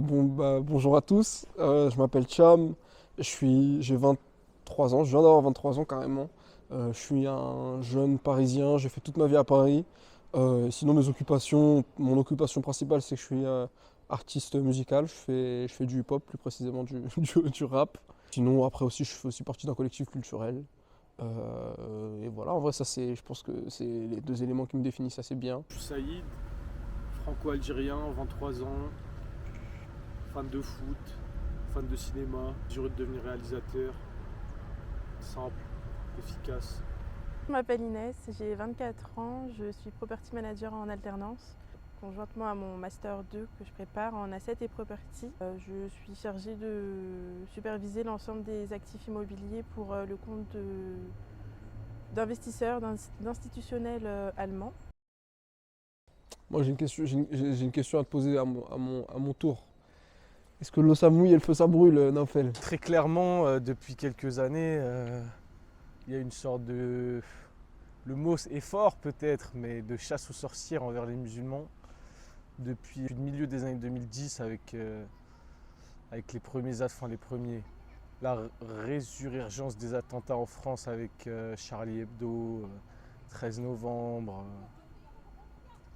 Bonjour à tous, je m'appelle Cham, j'ai 23 ans, je viens d'avoir 23 ans carrément. Je suis un jeune parisien, j'ai fait toute ma vie à Paris. Sinon mon occupation principale c'est que je suis artiste musical, je fais du hip-hop, plus précisément du rap. Sinon après aussi je fais aussi partie d'un collectif culturel. Et voilà, en vrai je pense que c'est les deux éléments qui me définissent assez bien. Je suis Saïd, franco-algérien, 23 ans, fan de foot, fan de cinéma, juré de devenir réalisateur, simple, efficace. Je m'appelle Inès, j'ai 24 ans, je suis property manager en alternance, conjointement à mon master 2 que je prépare en asset et property. Je suis chargée de superviser l'ensemble des actifs immobiliers pour le compte d'investisseurs, d'institutionnels allemands. Moi, j'ai une question à te poser à mon tour. Est-ce que l'eau ça mouille et le feu ça brûle, Naufel? Très clairement, depuis quelques années, il y a une sorte de... Le mot est fort peut-être, mais de chasse aux sorcières envers les musulmans. Depuis le milieu des années 2010 avec les premiers la résurgence des attentats en France avec Charlie Hebdo, 13 novembre,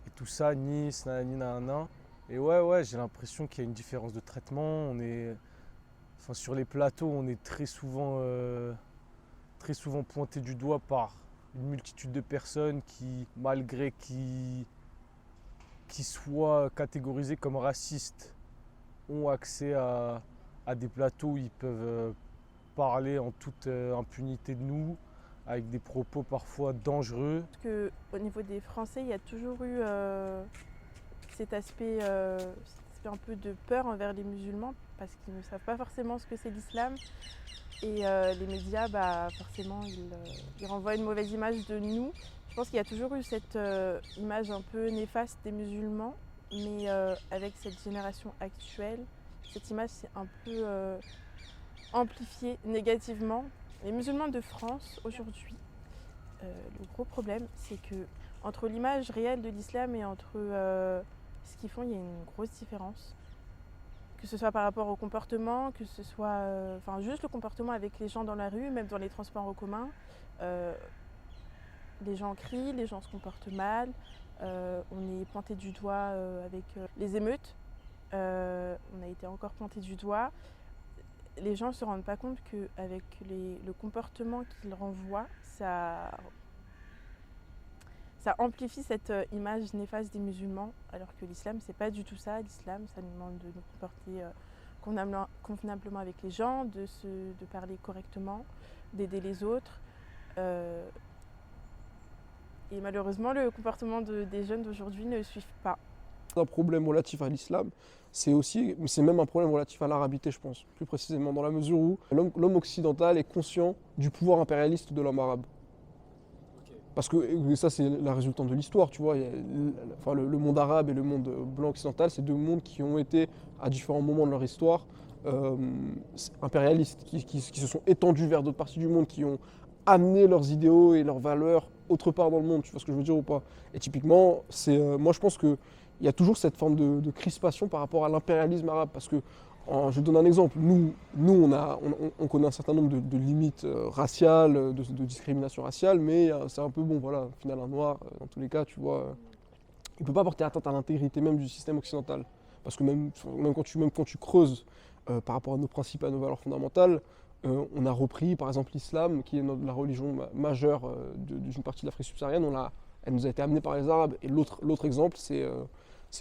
et tout ça, Nice, nanani, nanana. Et ouais, j'ai l'impression qu'il y a une différence de traitement. Sur les plateaux, on est très souvent pointé du doigt par une multitude de personnes qui, malgré qui soient catégorisées comme racistes, ont accès à des plateaux où ils peuvent parler en toute impunité de nous, avec des propos parfois dangereux. Parce qu'au niveau des Français, il y a toujours eu cet aspect un peu de peur envers les musulmans parce qu'ils ne savent pas forcément ce que c'est l'islam. Et les médias, forcément, ils renvoient une mauvaise image de nous. Je pense qu'il y a toujours eu cette image un peu néfaste des musulmans, mais avec cette génération actuelle, cette image s'est un peu amplifiée négativement. Les musulmans de France, aujourd'hui, le gros problème, c'est que entre l'image réelle de l'islam et entre ce qu'ils font, il y a une grosse différence. Que ce soit par rapport au comportement, que ce soit juste le comportement avec les gens dans la rue, même dans les transports en commun. Euh, les gens crient, les gens se comportent mal, on est pointé du doigt avec les émeutes, on a été encore pointé du doigt. Les gens ne se rendent pas compte qu'avec le comportement qu'ils renvoient, ça amplifie cette image néfaste des musulmans, alors que l'islam, c'est pas du tout ça. L'islam, ça nous demande de nous comporter convenablement avec les gens, de parler correctement, d'aider les autres. Et malheureusement, le comportement des jeunes d'aujourd'hui ne suit pas. Un problème relatif à l'islam, c'est même un problème relatif à l'arabité, je pense, plus précisément, dans la mesure où l'homme occidental est conscient du pouvoir impérialiste de l'homme arabe. Parce que ça, c'est la résultante de l'histoire, tu vois. Le monde arabe et le monde blanc occidental, c'est deux mondes qui ont été, à différents moments de leur histoire, euh, impérialistes, qui se sont étendus vers d'autres parties du monde, qui ont amené leurs idéaux et leurs valeurs autre part dans le monde, tu vois ce que je veux dire ou pas? Et typiquement, moi je pense qu'il y a toujours cette forme de crispation par rapport à l'impérialisme arabe, parce que je donne un exemple. On connaît un certain nombre de limites raciales, de discrimination raciale, mais c'est un peu bon, voilà, au final, un noir, dans tous les cas, tu vois, il ne peut pas porter atteinte à l'intégrité même du système occidental. Parce que même quand tu creuses par rapport à nos principes, à nos valeurs fondamentales, on a repris, par exemple, l'islam, qui est la religion majeure d'une partie de l'Afrique subsaharienne, elle nous a été amenée par les Arabes. Et l'autre exemple, c'est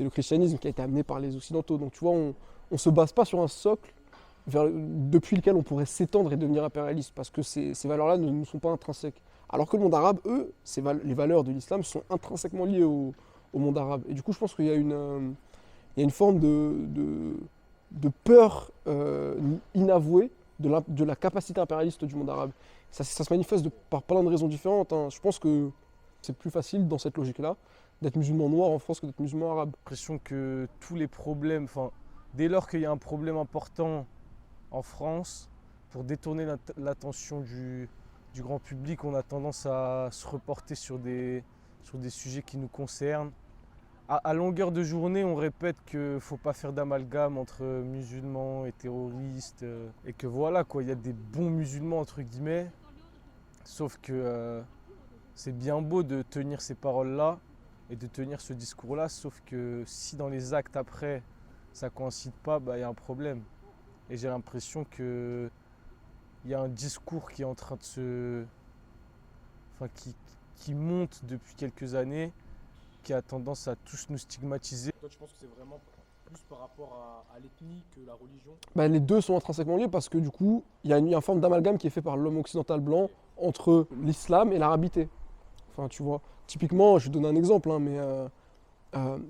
le christianisme qui a été amené par les Occidentaux. Donc tu vois, on ne se base pas sur un socle depuis lequel on pourrait s'étendre et devenir impérialiste, parce que ces valeurs-là ne nous sont pas intrinsèques. Alors que le monde arabe, eux, les valeurs de l'islam sont intrinsèquement liées au monde arabe. Et du coup, je pense qu'il y a il y a une forme de peur inavouée de la capacité impérialiste du monde arabe. Ça se manifeste par plein de raisons différentes, hein. Je pense que c'est plus facile dans cette logique-là d'être musulman noir en France que d'être musulman arabe. J'ai l'impression que tous les problèmes, dès lors qu'il y a un problème important en France, pour détourner l'attention du grand public, on a tendance à se reporter sur des sujets qui nous concernent. À longueur de journée, on répète qu'il ne faut pas faire d'amalgame entre musulmans et terroristes. Et que voilà, quoi, il y a des bons musulmans, entre guillemets. Sauf que c'est bien beau de tenir ces paroles-là et de tenir ce discours-là. Sauf que si dans les actes après, ça ne coïncide pas, bah, y a un problème. Et j'ai l'impression qu'il y a un discours qui est en train de se... Enfin, qui monte depuis quelques années, qui a tendance à tous nous stigmatiser. Toi, tu penses que c'est vraiment plus par rapport à l'ethnie que la religion? Bah, les deux sont intrinsèquement liés parce que du coup, il y a une forme d'amalgame qui est fait par l'homme occidental blanc entre l'islam et l'arabité. Enfin, tu vois, typiquement, je vais donner un exemple, hein, mais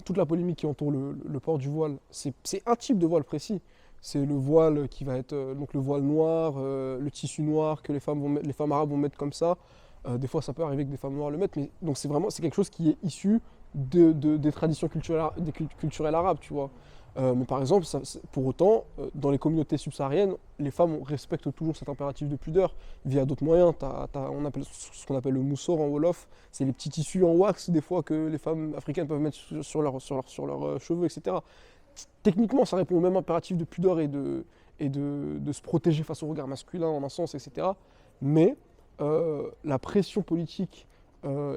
toute la polémique qui entoure le port du voile, c'est un type de voile précis. C'est le voile qui va être donc le voile noir, le tissu noir que les femmes arabes vont mettre comme ça. Des fois, ça peut arriver que des femmes noires le mettent, mais donc c'est quelque chose qui est issu des traditions culturelles arabes, tu vois. Mais par exemple, pour autant, dans les communautés subsahariennes, les femmes respectent toujours cet impératif de pudeur via d'autres moyens. On appelle ce qu'on appelle le moussor en wolof, c'est les petits tissus en wax des fois que les femmes africaines peuvent mettre sur leurs cheveux, etc. Techniquement, ça répond au même impératif de pudeur et de se protéger face au regard masculin en un sens, etc. Mais la pression politique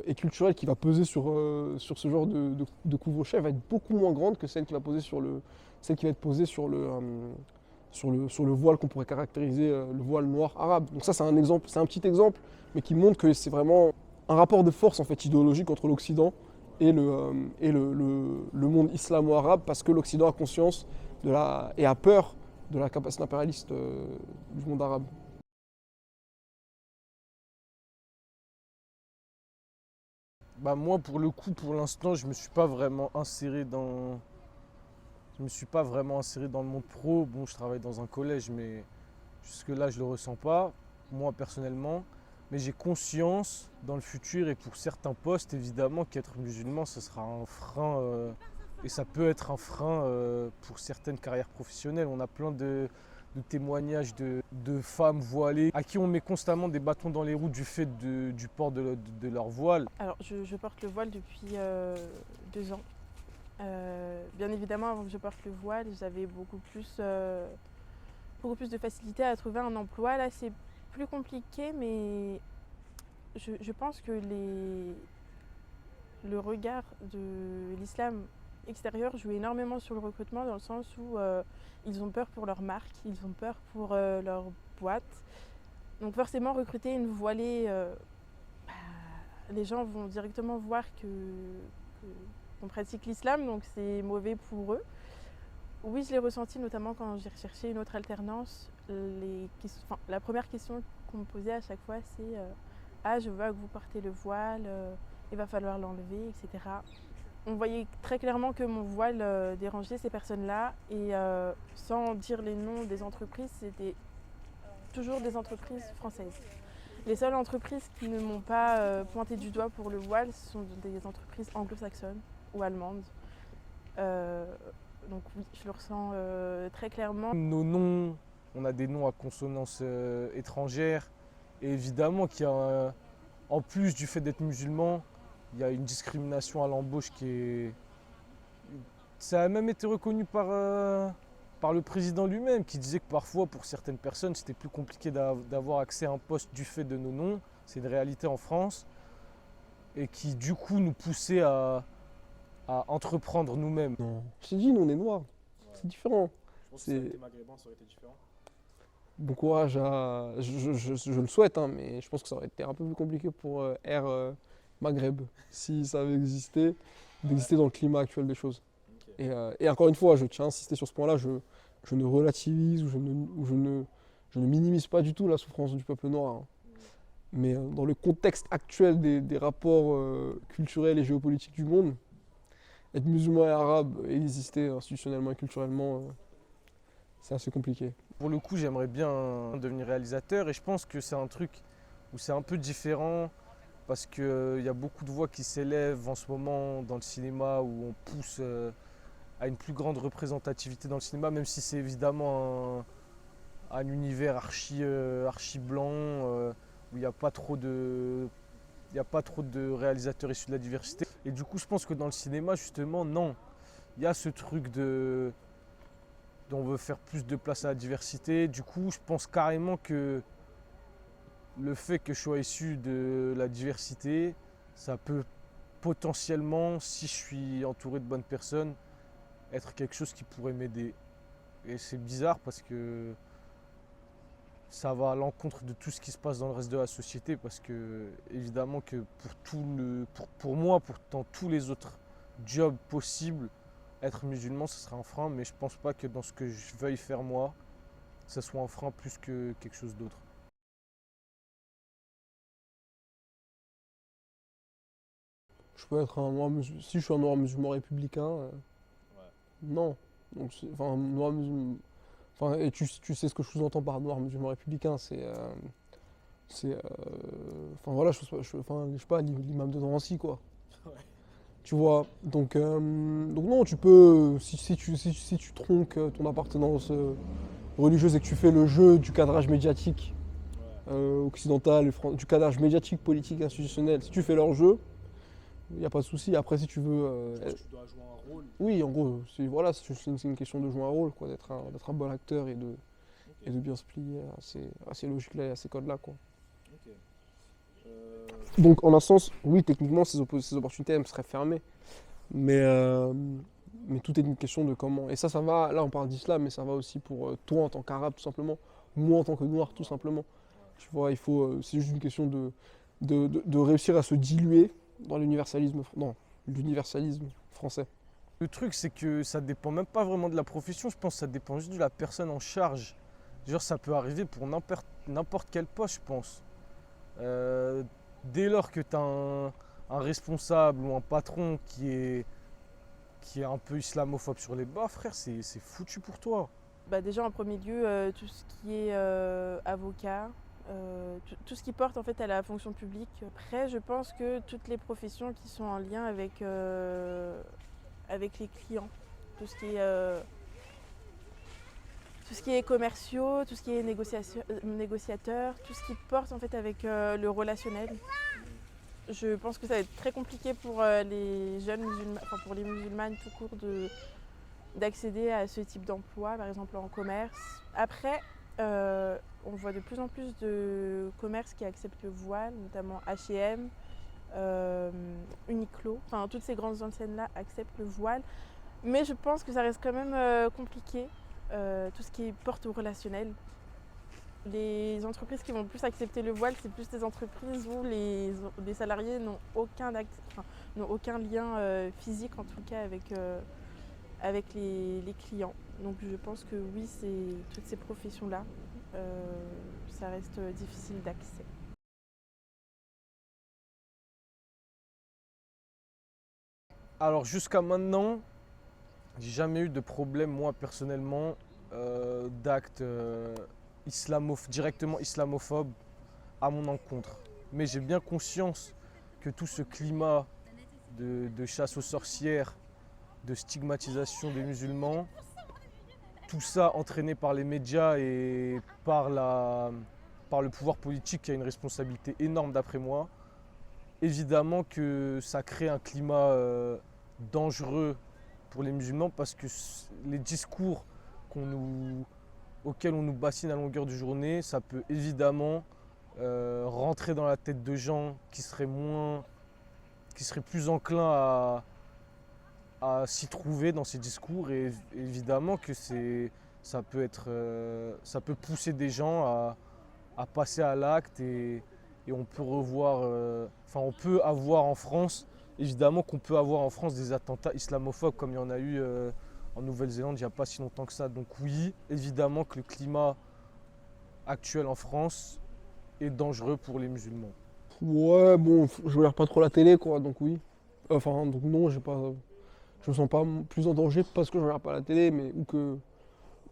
et culturelle qui va peser sur ce genre de couvre-chef va être beaucoup moins grande que celle qui va être posée sur le voile qu'on pourrait caractériser le voile noir arabe. Donc ça, c'est un exemple, c'est un petit exemple, mais qui montre que c'est vraiment un rapport de force en fait idéologique entre l'Occident et le monde islamo-arabe, parce que l'Occident a conscience et a peur de la capacité impérialiste du monde arabe. Bah moi, pour le coup, pour l'instant, je me suis pas vraiment inséré dans le monde pro. Bon, je travaille dans un collège, mais jusque-là, je le ressens pas, moi personnellement. Mais j'ai conscience dans le futur et pour certains postes, évidemment, qu'être musulman, ce sera un frein. Et ça peut être un frein pour certaines carrières professionnelles. On a plein de témoignages de femmes voilées à qui on met constamment des bâtons dans les roues du fait du port de leur voile. Alors, je porte le voile depuis 2 ans. Bien évidemment, avant que je porte le voile, j'avais beaucoup plus de facilité à trouver un emploi. Là, c'est plus compliqué, mais je pense que le regard de l'islam extérieur joue énormément sur le recrutement, dans le sens où ils ont peur pour leur marque, ils ont peur pour leur boîte. Donc forcément, recruter une voilée, les gens vont directement voir qu'on pratique l'islam, donc c'est mauvais pour eux. Oui, je l'ai ressenti notamment quand j'ai recherché une autre alternance. La première question qu'on me posait à chaque fois, c'est ah, je vois que vous portez le voile, il va falloir l'enlever, etc. On voyait très clairement que mon voile dérangeait ces personnes-là, et sans dire les noms des entreprises, c'était toujours des entreprises françaises. Les seules entreprises qui ne m'ont pas pointé du doigt pour le voile, ce sont des entreprises anglo-saxonnes ou allemandes. Donc oui, je le ressens très clairement. Nos noms, on a des noms à consonance étrangère. Et évidemment qu'il y a, en plus du fait d'être musulman, il y a une discrimination à l'embauche qui est... Ça a même été reconnu par le président lui-même, qui disait que parfois, pour certaines personnes, c'était plus compliqué d'avoir accès à un poste du fait de nos noms. C'est une réalité en France. Et qui, du coup, nous poussait à entreprendre nous-mêmes. Non, je t'ai dit, nous on est noirs, c'est différent. Je pense que si ça avait été maghrébin, ça aurait été différent. Bon courage je le souhaite, hein, mais je pense que ça aurait été un peu plus compliqué pour Air Maghreb, si ça avait existé, d'exister dans le climat actuel des choses. Okay. Et encore une fois, je tiens à insister sur ce point-là, je ne relativise ou je ne minimise pas du tout la souffrance du peuple noir. Hein. Mais dans le contexte actuel des rapports culturels et géopolitiques du monde, être musulman et arabe et exister institutionnellement et culturellement, c'est assez compliqué. Pour le coup, j'aimerais bien devenir réalisateur, et je pense que c'est un truc où c'est un peu différent, parce qu'il y a beaucoup de voix qui s'élèvent en ce moment dans le cinéma, où on pousse à une plus grande représentativité dans le cinéma, même si c'est évidemment un univers archi blanc, où il n'y a pas trop de réalisateurs issus de la diversité. Et du coup, je pense que dans le cinéma, justement, non. Il y a ce truc dont on veut faire plus de place à la diversité. Du coup, je pense carrément que le fait que je sois issu de la diversité, ça peut potentiellement, si je suis entouré de bonnes personnes, être quelque chose qui pourrait m'aider. Et c'est bizarre parce que ça va à l'encontre de tout ce qui se passe dans le reste de la société parce que évidemment que pour moi, pour dans tous les autres jobs possibles, être musulman ce sera un frein, mais je pense pas que dans ce que je veuille faire moi, ça soit un frein plus que quelque chose d'autre. Je peux être un noir musulman. Si je suis un noir musulman républicain, Ouais. non. Donc, enfin, noir musulman. Enfin, et tu sais ce que je sous-entends par noir musulman républicain, c'est, enfin voilà, enfin, je sais pas, l'imam de Drancy, quoi. Ouais. Tu vois, donc non, tu peux, si tu tronques ton appartenance religieuse et que tu fais le jeu du cadrage médiatique Ouais. occidental, du cadrage médiatique, politique, institutionnel, si tu fais leur jeu, il n'y a pas de souci. Après, si tu veux, Je pense que tu dois jouer un rôle. oui, en gros, voilà, c'est une question de jouer un rôle, quoi, d'être un bon acteur et Ok. de bien se plier à ces logiques-là et à ces codes-là, quoi. Ok. Euh, Donc, en un sens, oui, techniquement, ces opportunités, elles me seraient fermées. Mais, euh, mais tout est une question de comment. Et ça va, là, on parle d'islam, mais ça va aussi pour toi en tant qu'arabe, tout simplement. Moi en tant que noir, tout simplement. Tu vois, c'est juste une question de réussir à se diluer dans l'universalisme français. Le truc, c'est que ça dépend même pas vraiment de la profession, je pense que ça dépend juste de la personne en charge. Genre, ça peut arriver pour n'importe quel poste, je pense. Euh, Dès lors que tu as un responsable ou un patron qui est un peu islamophobe sur les bords, frère, c'est foutu pour toi. Bah déjà en premier lieu, tout ce qui est avocat, tout ce qui porte en fait à la fonction publique. Après, je pense que toutes les professions qui sont en lien avec les clients, tout ce qui est, tout ce qui est commerciaux, tout ce qui est négociateur, tout ce qui porte en fait avec le relationnel. Je pense que ça va être très compliqué pour les jeunes musulmans, enfin pour les musulmanes tout court d'accéder à ce type d'emploi, par exemple en commerce. Après, on voit de plus en plus de commerces qui acceptent le voile, notamment H&M, Uniqlo, enfin toutes ces grandes enseignes-là acceptent le voile. Mais je pense que ça reste quand même compliqué, tout ce qui porte au relationnel. Les entreprises qui vont plus accepter le voile, c'est plus des entreprises où les salariés n'ont n'ont aucun lien physique, en tout cas, avec les clients. Donc je pense que oui, toutes ces professions-là, ça reste difficile d'accès. Alors jusqu'à maintenant, j'ai jamais eu de problème, moi personnellement, d'actes directement islamophobes à mon encontre. Mais j'ai bien conscience que tout ce climat de chasse aux sorcières, de stigmatisation des musulmans, tout ça entraîné par les médias et par le pouvoir politique qui a une responsabilité énorme d'après moi, évidemment que ça crée un climat dangereux pour les musulmans parce que les discours auxquels on nous bassine à longueur de journée, ça peut évidemment rentrer dans la tête de gens qui seraient plus enclins à s'y trouver dans ces discours et évidemment que ça peut pousser des gens à passer à l'acte et on peut on peut avoir en France, évidemment qu'on peut avoir en France des attentats islamophobes comme il y en a eu en Nouvelle-Zélande il n'y a pas si longtemps que ça. Donc oui, évidemment que le climat actuel en France est dangereux pour les musulmans. Ouais, bon, je regarde pas trop la télé, quoi, donc oui. Enfin, donc non, je me sens pas plus en danger parce que je regarde pas la télé, mais ou que.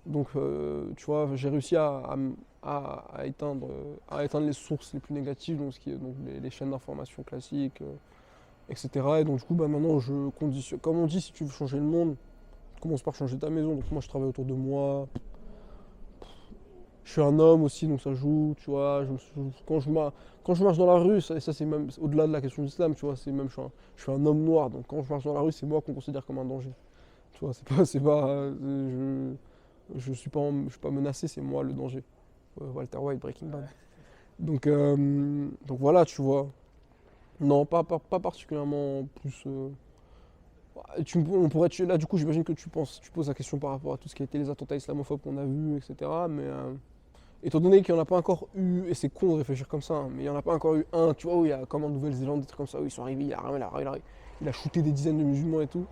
Donc, tu vois, j'ai réussi à éteindre les sources les plus négatives, donc, donc les chaînes d'information classiques, etc. Et donc, du coup, bah, maintenant, je conditionne. Comme on dit, si tu veux changer le monde, commence par changer ta maison. Donc, moi, je travaille autour de moi. Je suis un homme aussi, donc ça joue, tu vois. Quand je marche dans la rue, ça c'est même au-delà de la question d'islam, tu vois. C'est même, je suis un homme noir, donc quand je marche dans la rue, c'est moi qu'on considère comme un danger. Tu vois, je suis pas menacé, c'est moi le danger. Walter White, Breaking Bad. Donc voilà, tu vois. Non, pas particulièrement plus. On pourrait, là, du coup, j'imagine que tu poses la question par rapport à tout ce qui a été les attentats islamophobes qu'on a vus, etc. Mais étant donné qu'il n'y en a pas encore eu, et c'est con de réfléchir comme ça, hein, mais il n'y en a pas encore eu un, tu vois, où il y a comme en Nouvelle-Zélande, des trucs comme ça, où ils sont arrivés, il a shooté des dizaines de musulmans et tout.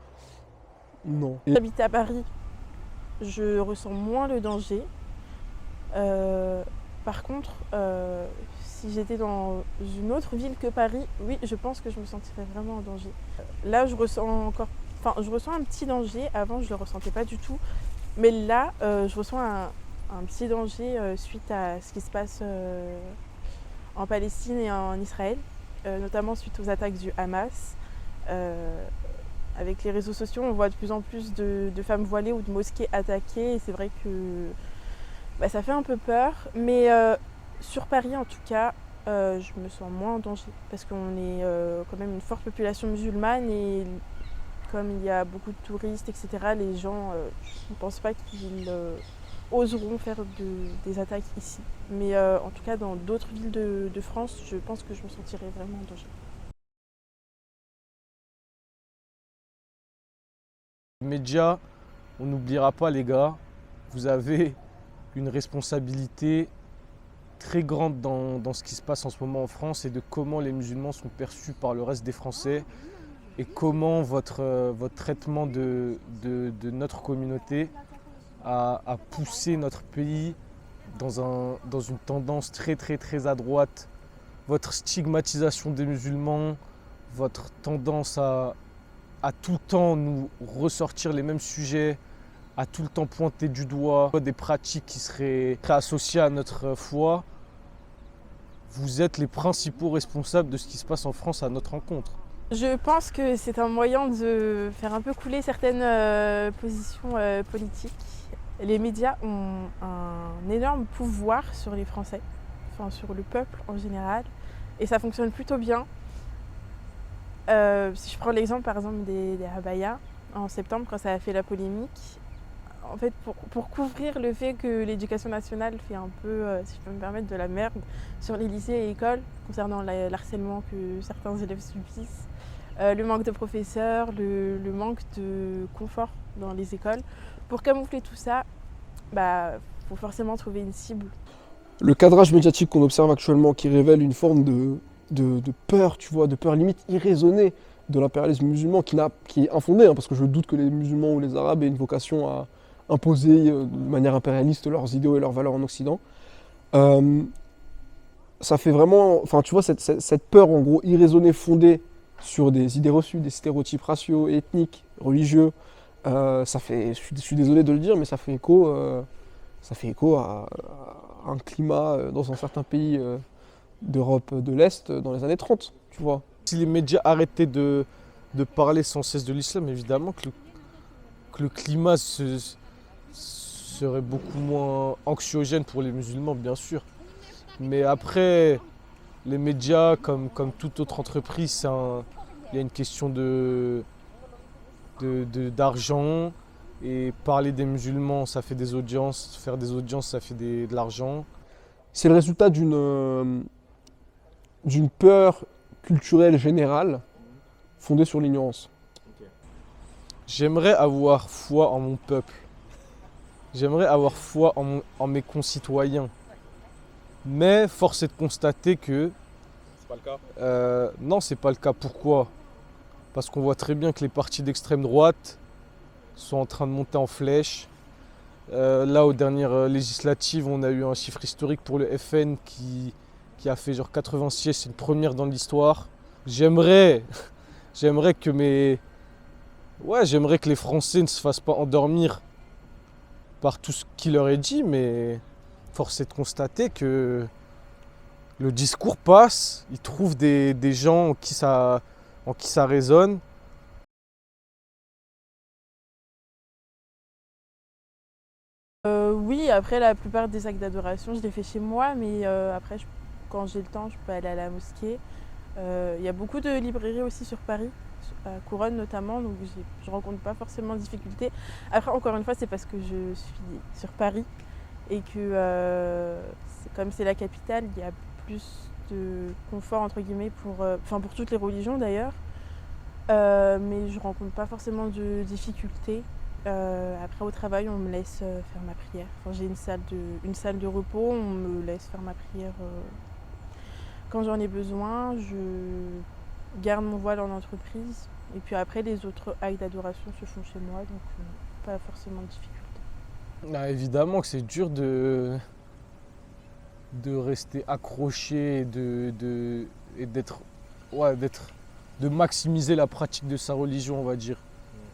Non. J'habite à Paris, je ressens moins le danger. Par contre, si j'étais dans une autre ville que Paris, oui, je pense que je me sentirais vraiment en danger. Là, je ressens un petit danger. Avant, je le ressentais pas du tout. Mais là, je ressens un petit danger suite à ce qui se passe en Palestine et en Israël, notamment suite aux attaques du Hamas. Avec les réseaux sociaux, on voit de plus en plus de femmes voilées ou de mosquées attaquées. Et c'est vrai que ça fait un peu peur. Mais sur Paris, en tout cas, je me sens moins en danger. Parce qu'on est quand même une forte population musulmane. Et comme il y a beaucoup de touristes, etc., les gens ne pensent pas qu'ils oseront faire des attaques ici. Mais en tout cas, dans d'autres villes de France, je pense que je me sentirais vraiment en danger. Les médias, on n'oubliera pas les gars, vous avez une responsabilité très grande dans ce qui se passe en ce moment en France et de comment les musulmans sont perçus par le reste des Français et comment votre traitement de notre communauté a poussé notre pays dans une tendance très très très à droite. Votre stigmatisation des musulmans, votre tendance à tout le temps nous ressortir les mêmes sujets, à tout le temps pointer du doigt des pratiques qui seraient associées à notre foi, vous êtes les principaux responsables de ce qui se passe en France à notre rencontre. Je pense que c'est un moyen de faire un peu couler certaines positions politiques. Les médias ont un énorme pouvoir sur les Français, enfin sur le peuple en général, et ça fonctionne plutôt bien. Si je prends l'exemple par exemple des abayas, en septembre quand ça a fait la polémique, en fait pour couvrir le fait que l'éducation nationale fait un peu, si je peux me permettre, de la merde sur les lycées et écoles concernant l'harcèlement que certains élèves subissent, le manque de professeurs, le manque de confort dans les écoles. Pour camoufler tout ça, faut forcément trouver une cible. Le cadrage médiatique qu'on observe actuellement qui révèle une forme de peur, tu vois, de peur limite irraisonnée de l'impérialisme musulman qui est infondé, hein, parce que je doute que les musulmans ou les arabes aient une vocation à imposer de manière impérialiste leurs idéaux et leurs valeurs en Occident. Ça fait vraiment, enfin tu vois, cette peur en gros irraisonnée fondée sur des idées reçues, des stéréotypes raciaux, ethniques, religieux, je suis désolé de le dire, mais ça fait écho à un climat dans un certain pays d'Europe de l'Est dans les années 30, tu vois. Si les médias arrêtaient de parler sans cesse de l'islam, évidemment que le climat serait beaucoup moins anxiogène pour les musulmans, bien sûr. Mais après, les médias, comme toute autre entreprise, il y a une question d'argent. Et parler des musulmans, ça fait des audiences. Faire des audiences, ça fait de l'argent. C'est le résultat d'une peur culturelle générale fondée sur l'ignorance. J'aimerais avoir foi en mon peuple. J'aimerais avoir foi en mes concitoyens. Mais force est de constater que... C'est pas le cas. Non, c'est pas le cas. Pourquoi ? Parce qu'on voit très bien que les partis d'extrême droite sont en train de monter en flèche. Là, aux dernières législatives, on a eu un chiffre historique pour le FN qui a fait genre 80 sièges, c'est une première dans l'histoire. J'aimerais que les Français ne se fassent pas endormir par tout ce qui leur est dit, mais force est de constater que le discours passe, ils trouvent des gens en qui ça résonne. Oui, après la plupart des actes d'adoration, je les fais chez moi, mais après, quand j'ai le temps, je peux aller à la mosquée. Il y a beaucoup de librairies aussi sur Paris, à Couronne notamment, donc je rencontre pas forcément de difficultés. Après, encore une fois, c'est parce que je suis sur Paris et que comme c'est la capitale, il y a plus de confort entre guillemets pour toutes les religions d'ailleurs. Mais je rencontre pas forcément de difficultés. Après au travail, on me laisse faire ma prière. Enfin, j'ai une salle de repos, on me laisse faire ma prière quand j'en ai besoin. Je garde mon voile en entreprise. Et puis après, les autres actes d'adoration se font chez moi, donc pas forcément de difficultés. Ah, évidemment que c'est dur de rester accroché et de maximiser la pratique de sa religion, on va dire.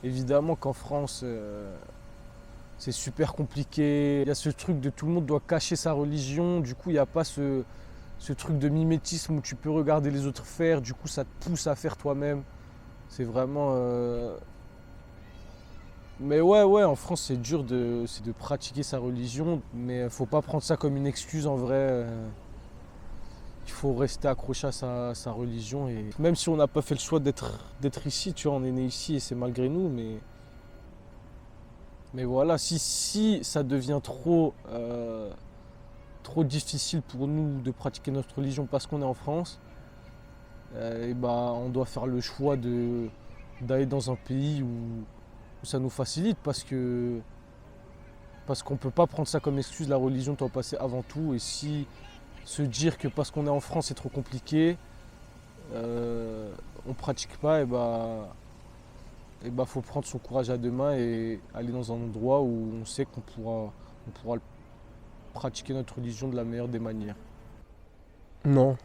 Évidemment qu'en France, c'est super compliqué. Il y a ce truc de tout le monde doit cacher sa religion. Du coup, il n'y a pas ce truc de mimétisme où tu peux regarder les autres faire. Du coup, ça te pousse à faire toi-même. C'est vraiment... Mais ouais, en France, c'est dur de pratiquer sa religion. Mais il ne faut pas prendre ça comme une excuse en vrai. Il faut rester accroché à sa religion. Et même si on n'a pas fait le choix d'être ici, tu vois, on est né ici et c'est malgré nous. Mais voilà, si ça devient trop difficile pour nous de pratiquer notre religion parce qu'on est en France, et on doit faire le choix d'aller dans un pays où ça nous facilite parce qu'on ne peut pas prendre ça comme excuse. La religion doit passer avant tout. Et si se dire que parce qu'on est en France c'est trop compliqué, on pratique pas, faut prendre son courage à deux mains et aller dans un endroit où on sait qu'on pourra pratiquer notre religion de la meilleure des manières. Non.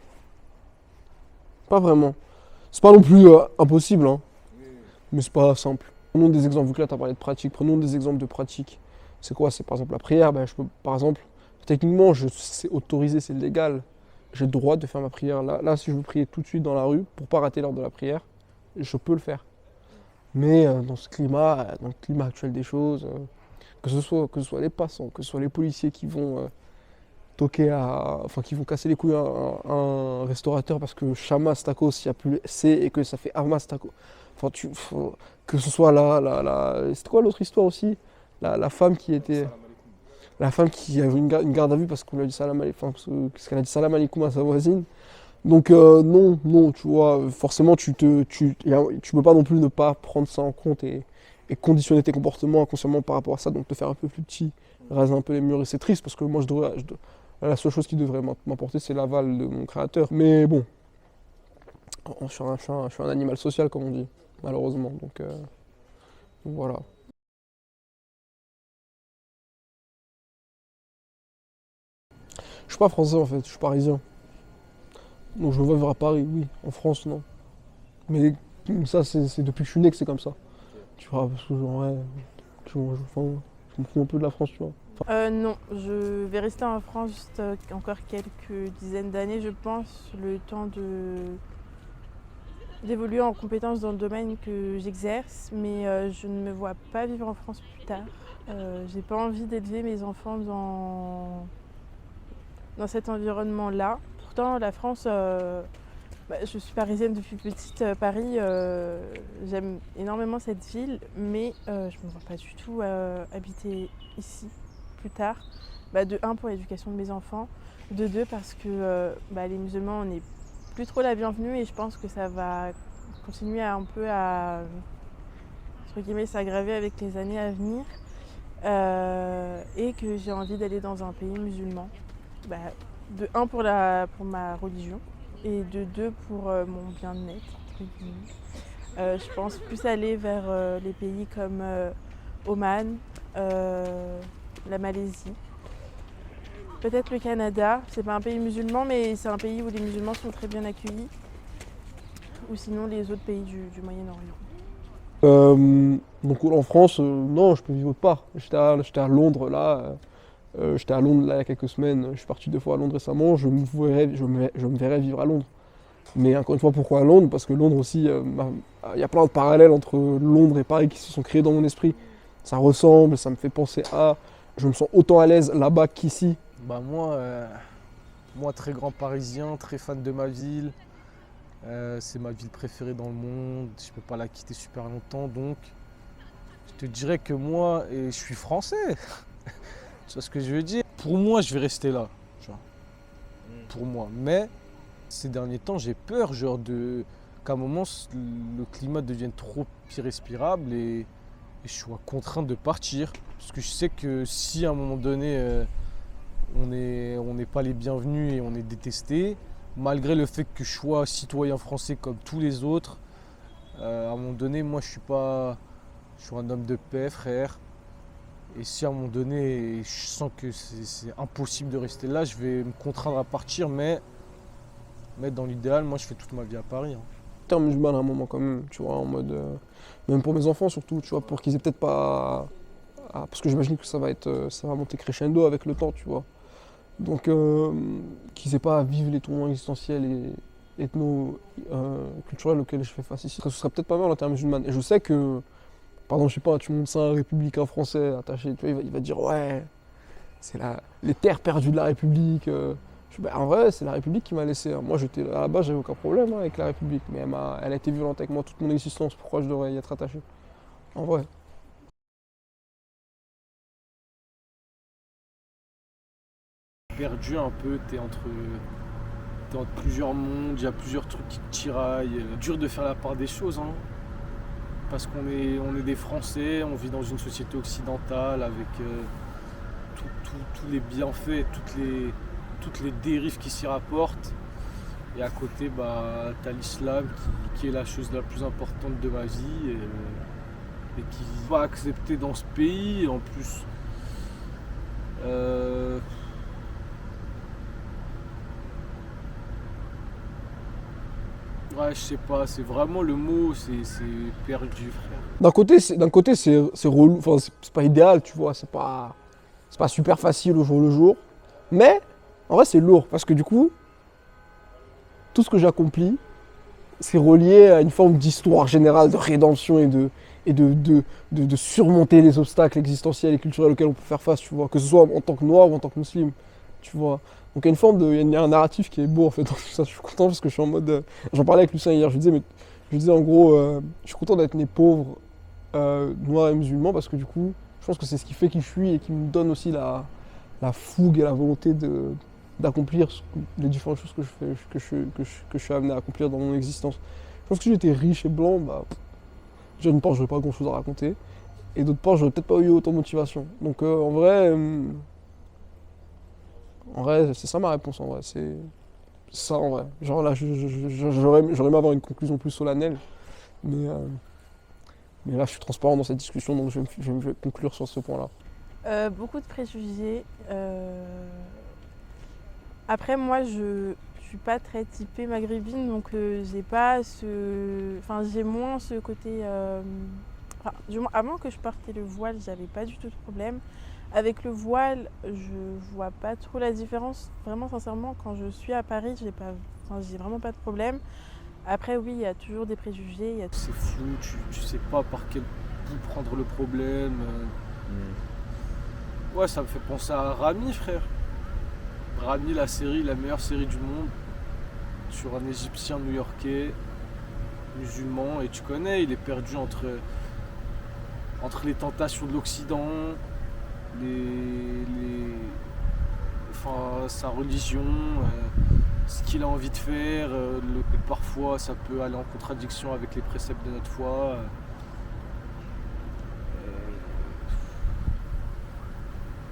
Pas vraiment. C'est pas non plus impossible, hein. Mais c'est pas simple. Prenons des exemples, vu que là tu as parlé de pratique, prenons des exemples de pratique. C'est quoi? C'est par exemple la prière. Je peux, par exemple, techniquement, c'est autorisé, c'est légal. J'ai le droit de faire ma prière. Là, si je veux prier tout de suite dans la rue, pour pas rater l'heure de la prière, je peux le faire. Mais dans ce climat, dans le climat actuel des choses, que ce soit les passants, que ce soit les policiers qui vont qui vont casser les couilles à un restaurateur parce que Chamas Tacos, il n'y a plus le C et que ça fait Armas Tacos. Que ce soit c'était quoi l'autre histoire aussi? La femme qui était... La femme qui avait une garde à vue parce qu'on lui a dit salam alaikum, parce qu'elle a dit salam alaikum à sa voisine. Donc non, tu vois, forcément tu peux pas non plus ne pas prendre ça en compte et conditionner tes comportements inconsciemment par rapport à ça, donc te faire un peu plus petit, raser un peu les murs. Et c'est triste parce que moi la seule chose qui devrait m'apporter c'est l'aval de mon créateur. Mais bon, je suis un animal social comme on dit, malheureusement, donc voilà. Je suis pas français en fait, je suis parisien. Donc je veux vivre à Paris, oui. En France, non. Mais ça, c'est depuis que je suis né que c'est comme ça. Tu vois, parce que je me fous un peu de la France, tu vois. Non, je vais rester en France juste encore quelques dizaines d'années, je pense, le temps d'évoluer en compétences dans le domaine que j'exerce, mais je ne me vois pas vivre en France plus tard. J'ai pas envie d'élever mes enfants dans cet environnement-là. Pourtant, la France, je suis parisienne depuis petite. Paris, j'aime énormément cette ville, mais je ne me vois pas du tout habiter ici plus tard. De un, pour l'éducation de mes enfants. De deux, parce que les musulmans, on n'est plus trop la bienvenue et je pense que ça va continuer entre guillemets, s'aggraver avec les années à venir. Et que j'ai envie d'aller dans un pays musulman. De un, pour ma religion, et de deux, pour mon bien-être, entre guillemets. Je pense plus aller vers les pays comme Oman, la Malaisie, peut-être le Canada. C'est pas un pays musulman, mais c'est un pays où les musulmans sont très bien accueillis. Ou sinon les autres pays du Moyen-Orient. Donc en France, non, je peux vivre autre part. J'étais à Londres là. Il y a quelques semaines, je suis parti 2 fois à Londres récemment, je me verrais vivre à Londres. Mais encore une fois, pourquoi à Londres? Parce que Londres aussi, il y a plein de parallèles entre Londres et Paris qui se sont créés dans mon esprit. Ça ressemble, ça me fait penser à... je me sens autant à l'aise là-bas qu'ici. Bah moi, très grand parisien, très fan de ma ville. C'est ma ville préférée dans le monde. Je peux pas la quitter super longtemps, donc je te dirais que moi, et je suis français. Tu vois ce que je veux dire? Pour moi, je vais rester là. Tu vois. Pour moi. Mais ces derniers temps, j'ai peur, qu'à un moment, le climat devienne trop irrespirable et je sois contraint de partir. Parce que je sais que si à un moment donné, on n'est pas les bienvenus et on est détestés, malgré le fait que je sois citoyen français comme tous les autres, à un moment donné, moi je suis un homme de paix, frère. Et si à un moment donné, je sens que c'est impossible de rester là, je vais me contraindre à partir, mais dans l'idéal, moi je fais toute ma vie à Paris. Hein. Terme musulman à un moment quand même, tu vois, en mode... même pour mes enfants surtout, tu vois, pour qu'ils aient peut-être pas... parce que j'imagine que ça va monter crescendo avec le temps, tu vois. Donc, qu'ils aient pas à vivre les tourments existentiels et ethno-culturels auxquels je fais face ici. Ce serait peut-être pas mal en termes musulmans. Et je sais que, pardon, je sais pas, tu montres ça à un républicain français attaché, tu vois, il va dire ouais, c'est les terres perdues de la République. En vrai, c'est la République qui m'a laissé. Hein. Moi, à la base, j'avais aucun problème avec la République, mais elle a été violente avec moi toute mon existence. Pourquoi je devrais y être attaché? En vrai. Perdu un peu, t'es entre plusieurs mondes, il y a plusieurs trucs qui te tiraillent. Dur de faire la part des choses, hein, parce qu'on est des Français, on vit dans une société occidentale avec tous les bienfaits, toutes les dérives qui s'y rapportent. Et à côté, bah, t'as l'islam qui est la chose la plus importante de ma vie et qui n'est pas accepté dans ce pays. En plus, ouais, je sais pas, c'est vraiment le mot, c'est perdu, frère. D'un côté, c'est relou, enfin, c'est pas idéal, tu vois, c'est pas super facile au jour le jour. Mais, en vrai, c'est lourd, parce que du coup, tout ce que j'accomplis, c'est relié à une forme d'histoire générale, de rédemption et de surmonter les obstacles existentiels et culturels auxquels on peut faire face, tu vois, que ce soit en tant que noir ou en tant que musulman, tu vois. Donc il y a un narratif qui est beau en fait dans tout ça. Je suis content parce que je suis en mode. J'en parlais avec Lucien hier, je lui disais en gros, je suis content d'être né pauvre, noir et musulman parce que du coup, je pense que c'est ce qui fait qui je suis et qui me donne aussi la fougue et la volonté d'accomplir les différentes choses que je suis amené à accomplir dans mon existence. Je pense que si j'étais riche et blanc, bah, d'une part, j'aurais pas grand chose à raconter, et d'autre part, j'aurais peut-être pas eu autant de motivation. Donc en vrai, c'est ça ma réponse en vrai. C'est ça en vrai. Genre là, j'aurais aimé avoir une conclusion plus solennelle, mais là, je suis transparent dans cette discussion, donc je vais conclure sur ce point-là. Beaucoup de préjugés. Après, moi, je suis pas très typée maghrébine, donc j'ai pas j'ai moins ce côté. Du moins, avant que je portais le voile, j'avais pas du tout de problème. Avec le voile, je vois pas trop la différence. Vraiment, sincèrement, quand je suis à Paris, j'ai vraiment pas de problème. Après, oui, il y a toujours des préjugés. C'est flou, tu sais pas par quel bout prendre le problème. Ouais, ça me fait penser à Rami, frère. Rami, la meilleure série du monde, sur un Égyptien new-yorkais, musulman, et tu connais, il est perdu entre les tentations de l'Occident, sa religion, ce qu'il a envie de faire, parfois ça peut aller en contradiction avec les préceptes de notre foi.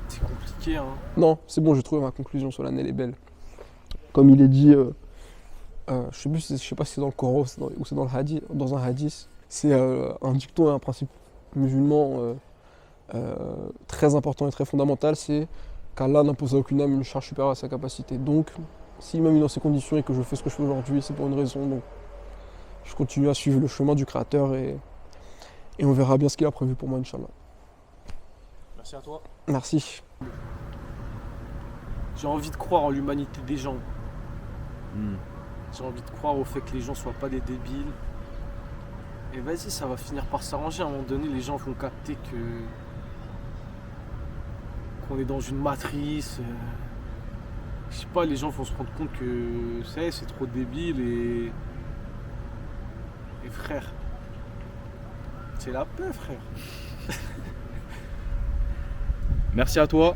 C'est compliqué, hein. Non, c'est bon, j'ai trouvé ma conclusion solennelle et belle. Comme il est dit, je sais pas si c'est dans le Coran ou c'est dans un hadith, c'est un dicton et un principe musulman très important et très fondamental, c'est qu'Allah n'impose à aucune âme une charge supérieure à sa capacité. Donc, s'il m'a mis dans ces conditions et que je fais ce que je fais aujourd'hui, c'est pour une raison. Donc, je continue à suivre le chemin du Créateur et on verra bien ce qu'il a prévu pour moi, Inch'Allah. Merci à toi. Merci. J'ai envie de croire en l'humanité des gens. J'ai envie de croire au fait que les gens soient pas des débiles. Et vas-y, ça va finir par s'arranger. À un moment donné, les gens vont capter qu'on est dans une matrice. Je sais pas, les gens vont se rendre compte que c'est trop débile et frère, c'est la paix, frère. Merci à toi.